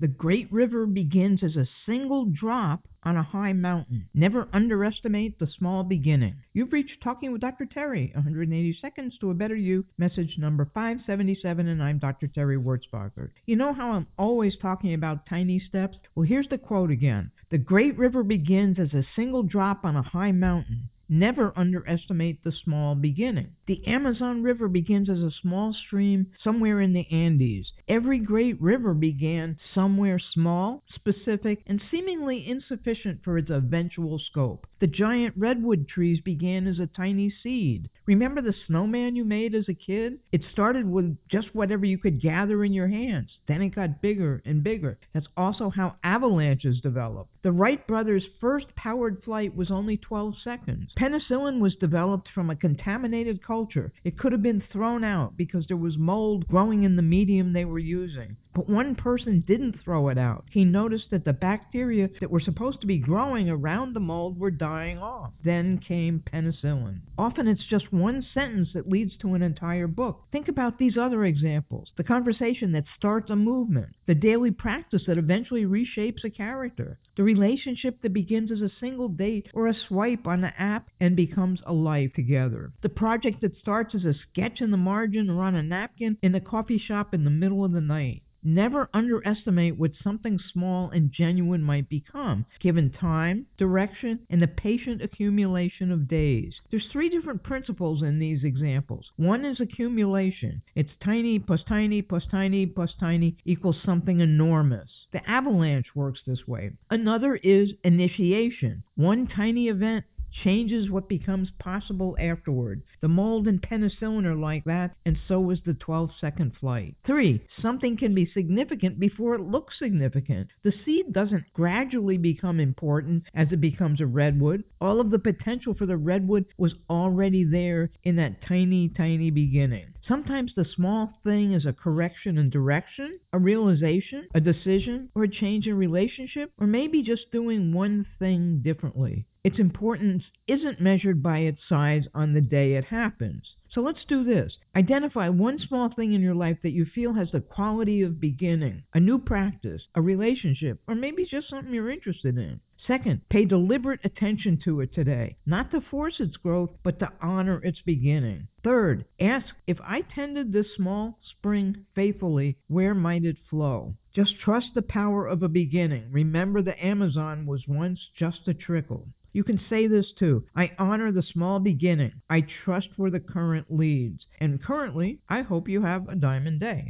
The great river begins as a single drop on a high mountain. Never underestimate the small beginning. You've reached Talking with Dr. Terry, 180 Seconds to a Better You, message number 577, and I'm Dr. Terry Wurzbacher. You know how I'm always talking about tiny steps? Well, here's the quote again. The great river begins as a single drop on a high mountain. Never underestimate the small beginning. The Amazon River begins as a small stream somewhere in the Andes. Every great river began somewhere small, specific, and seemingly insufficient for its eventual scope. The giant redwood trees began as a tiny seed. Remember the snowman you made as a kid? It started with just whatever you could gather in your hands. Then it got bigger and bigger. That's also how avalanches developed. The Wright brothers' first powered flight was only 12 seconds. Penicillin was developed from a contaminated culture. It could have been thrown out because there was mold growing in the medium they were using. But one person didn't throw it out. He noticed that the bacteria that were supposed to be growing around the mold were dying off. Then came penicillin. Often it's just one sentence that leads to an entire book. Think about these other examples. The conversation that starts a movement. The daily practice that eventually reshapes a character. The relationship that begins as a single date or a swipe on an app and becomes a life together. The project that starts as a sketch in the margin or on a napkin in the coffee shop in the middle of the night. Never underestimate what something small and genuine might become, given time, direction, and the patient accumulation of days. There's three different principles in these examples. One is accumulation. It's tiny plus tiny plus tiny plus tiny equals something enormous. The avalanche works this way. Another is initiation. One tiny event changes what becomes possible afterward. The mold and penicillin are like that, and so is the 12-second flight. 3. Something can be significant before it looks significant. The seed doesn't gradually become important as it becomes a redwood. All of the potential for the redwood was already there in that tiny, tiny beginning. Sometimes the small thing is a correction in direction, a realization, a decision, or a change in relationship, or maybe just doing one thing differently. Its importance isn't measured by its size on the day it happens. So let's do this. Identify one small thing in your life that you feel has the quality of beginning, a new practice, a relationship, or maybe just something you're interested in. Second, pay deliberate attention to it today, not to force its growth, but to honor its beginning. Third, ask, if I tended this small spring faithfully, where might it flow? Just trust the power of a beginning. Remember, the Amazon was once just a trickle. You can say this too. I honor the small beginning. I trust where the current leads. And currently, I hope you have a diamond day.